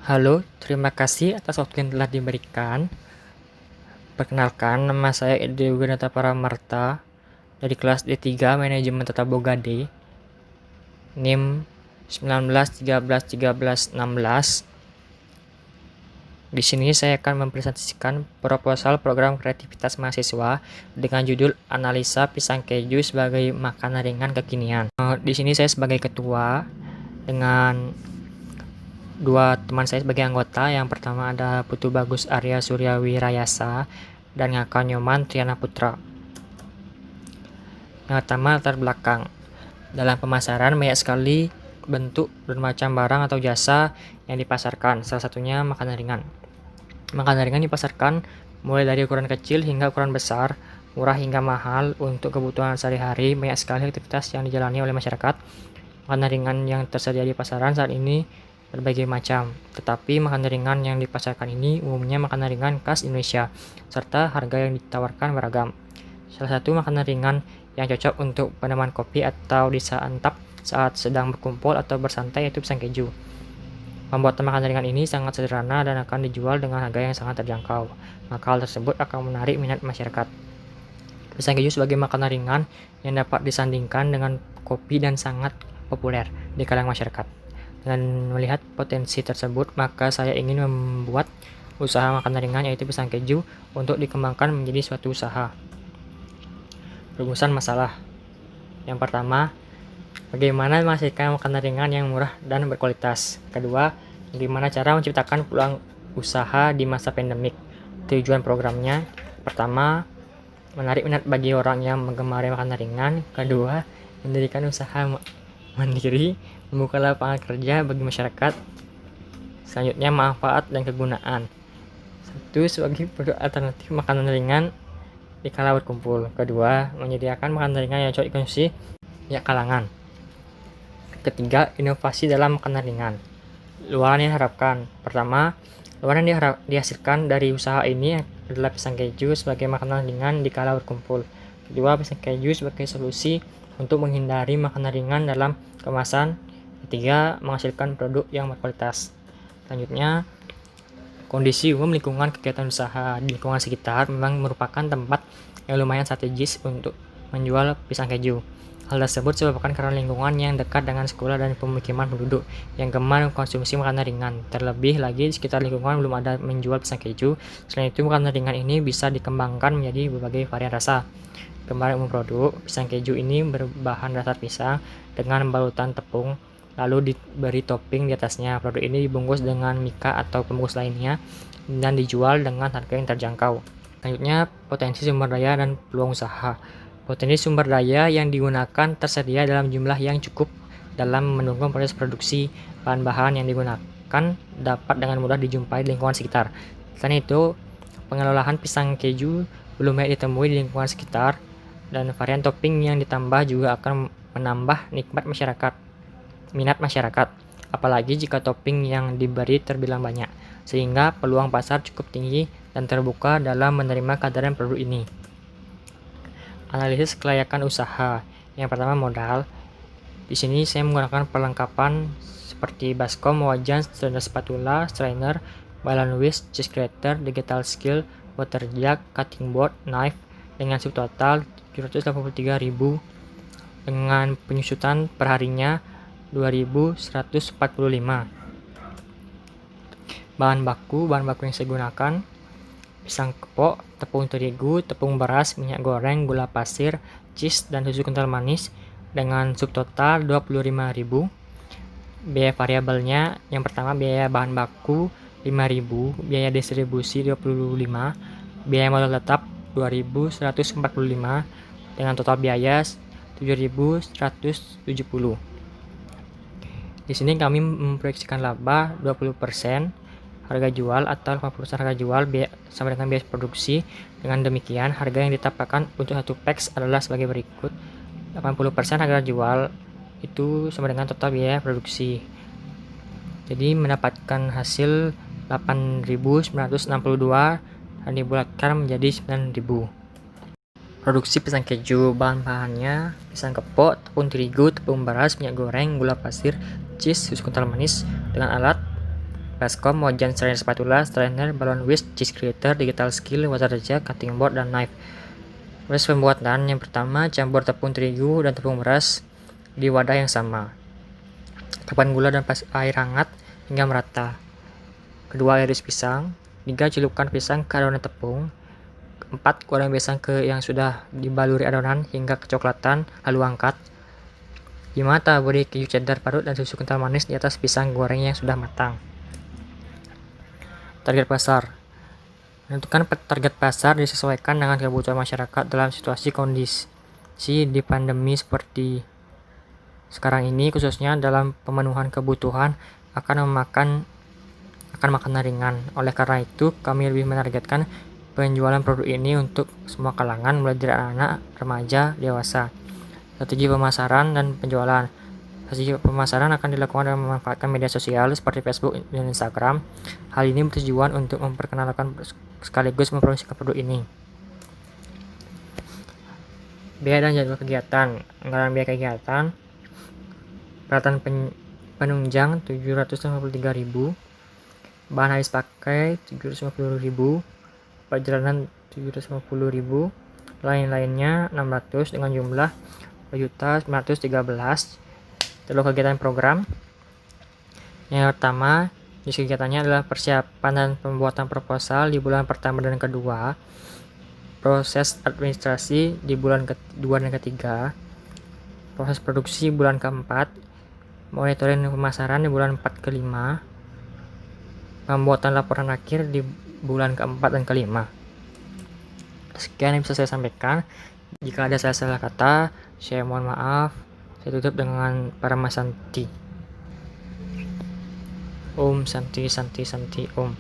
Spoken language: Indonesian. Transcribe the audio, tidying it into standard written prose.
Halo, terima kasih atas waktu yang telah diberikan. Perkenalkan, nama saya Edi Winata Paramarta dari kelas D3 Manajemen Tata Boga D, NIM 19 13 13 16. Di sini saya akan mempresentasikan proposal program kreativitas mahasiswa dengan judul Analisa Pisang Keju sebagai Makanan Ringan Kekinian. Di sini saya sebagai ketua dengan dua teman saya sebagai anggota. Yang pertama ada Putu Bagus Arya Suryawi Rayasa dan Ngaka Nyoman Triana Putra. Yang pertama, latar belakang. Dalam pemasaran banyak sekali bentuk bermacam barang atau jasa yang dipasarkan, salah satunya makanan ringan. Makanan ringan dipasarkan mulai dari ukuran kecil hingga ukuran besar, murah hingga mahal. Untuk kebutuhan sehari-hari banyak sekali aktivitas yang dijalani oleh masyarakat. Makanan ringan yang tersedia di pasaran saat ini berbagai macam, tetapi makanan ringan yang dipasarkan ini umumnya makanan ringan khas Indonesia, serta harga yang ditawarkan beragam. Salah satu makanan ringan yang cocok untuk peneman kopi atau disantap saat sedang berkumpul atau bersantai yaitu pisang keju. Pembuatan makanan ringan ini sangat sederhana dan akan dijual dengan harga yang sangat terjangkau, maka hal tersebut akan menarik minat masyarakat. Pisang keju sebagai makanan ringan yang dapat disandingkan dengan kopi dan sangat populer di kalangan masyarakat. Dan melihat potensi tersebut, maka saya ingin membuat usaha makanan ringan yaitu pisang keju untuk dikembangkan menjadi suatu usaha. Rumusan masalah. Yang pertama, bagaimana menghasilkan makanan ringan yang murah dan berkualitas. Kedua, bagaimana cara menciptakan peluang usaha di masa pandemik. Tujuan programnya, pertama, menarik minat bagi orang yang menggemari makanan ringan. Kedua, mendirikan usaha mandiri, membuka lapangan kerja bagi masyarakat. Selanjutnya, manfaat dan kegunaan. Satu, sebagai produk alternatif makanan ringan di kala berkumpul. Kedua, menyediakan makanan ringan yang cocok dikonsumsi banyak kalangan. Ketiga, inovasi dalam makanan ringan. Luaran yang diharapkan. Pertama, luaran yang dihasilkan dari usaha ini adalah pisang keju sebagai makanan ringan di kala berkumpul. Kedua, pisang keju sebagai solusi untuk menghindari makanan ringan dalam kemasan. Ketiga, menghasilkan produk yang berkualitas. Selanjutnya, kondisi umum lingkungan kegiatan usaha di lingkungan sekitar memang merupakan tempat yang lumayan strategis untuk menjual pisang keju. Hal tersebut disebabkan karena lingkungan yang dekat dengan sekolah dan pemukiman penduduk yang gemar mengkonsumsi makanan ringan. Terlebih lagi di sekitar lingkungan belum ada menjual pisang keju. Selain itu, makanan ringan ini bisa dikembangkan menjadi berbagai varian rasa. Gambaran umum produk pisang keju ini berbahan dasar pisang dengan balutan tepung, lalu diberi topping di atasnya. Produk ini dibungkus dengan mika atau pembungkus lainnya dan dijual dengan harga yang terjangkau. Selanjutnya, potensi sumber daya dan peluang usaha. Potensi sumber daya yang digunakan tersedia dalam jumlah yang cukup dalam mendukung proses produksi. Bahan-bahan yang digunakan dapat dengan mudah dijumpai di lingkungan sekitar. Selain itu, pengelolaan pisang keju belum banyak ditemui di lingkungan sekitar, dan varian topping yang ditambah juga akan menambah minat masyarakat, apalagi jika topping yang diberi terbilang banyak, sehingga peluang pasar cukup tinggi dan terbuka dalam menerima kehadiran produk ini. Analisis kelayakan usaha. Yang pertama, modal. Di sini saya menggunakan perlengkapan seperti baskom, wajan, strainer spatula, strainer, balon whisk, cheese grater, digital skill, water jug, cutting board, knife dengan subtotal 783.000 dengan penyusutan perharinya 2.145. Bahan baku yang saya gunakan: pisang kepok, tepung terigu, tepung beras, minyak goreng, gula pasir, cheese, dan susu kental manis dengan subtotal 25.000. Biaya variabelnya, yang pertama biaya bahan baku 5.000, biaya distribusi 25, biaya modal tetap 2.145 dengan total biaya 7.170. Di sini kami memproyeksikan laba 20%, harga jual atau 50% harga jual sama dengan biaya produksi. Dengan demikian, harga yang ditetapkan untuk satu packs adalah sebagai berikut. 80% harga jual itu sama dengan total biaya produksi. Jadi mendapatkan hasil 8.962 dan dibulatkan menjadi 9.000. Produksi pisang keju. Bahan-bahannya: pisang kepok, tepung terigu, tepung beras, minyak goreng, gula pasir, cheese, susu kental manis. Dengan alat: baskom, wajan, strainer spatula, strainer, balon whisk, cheese grater, digital skill, water jar, cutting board, dan knife. Proses pembuatan yang pertama, campur tepung terigu dan tepung beras di wadah yang sama. Tekan gula dan air hangat hingga merata. Kedua, iris pisang. 3, celupkan pisang ke adonan tepung. 4, goreng pisang ke yang sudah dibaluri adonan hingga kecoklatan, lalu angkat. 5, taburi keju cheddar parut dan susu kental manis di atas pisang goreng yang sudah matang. Target pasar. Menentukan target pasar disesuaikan dengan kebutuhan masyarakat dalam situasi kondisi di pandemi seperti sekarang ini, khususnya dalam pemenuhan kebutuhan akan makanan ringan. Oleh karena itu, kami lebih menargetkan penjualan produk ini untuk semua kalangan, mulai dari anak-anak, remaja, dewasa. Strategi pemasaran dan penjualan. Strategi pemasaran akan dilakukan dengan memanfaatkan media sosial seperti Facebook dan Instagram. Hal ini bertujuan untuk memperkenalkan sekaligus mempromosikan produk ini. Biaya dan jadwal kegiatan. Anggaran biaya kegiatan: peralatan penunjang 753.000, bahan habis pakai 750.000, perjalanan 750.000, lain-lainnya 600 dengan jumlah 2.913. Jadwal kegiatan program. Yang pertama, jenis kegiatannya adalah persiapan dan pembuatan proposal di bulan pertama dan kedua, proses administrasi di bulan kedua dan ketiga, proses produksi bulan keempat, monitoring pemasaran di bulan 4 ke 5, pembuatan laporan akhir di bulan keempat dan kelima. Sekian yang bisa saya sampaikan. Jika ada salah kata, saya mohon maaf. Saya tutup dengan Paramasanti. Om Santi Santi Santi Om.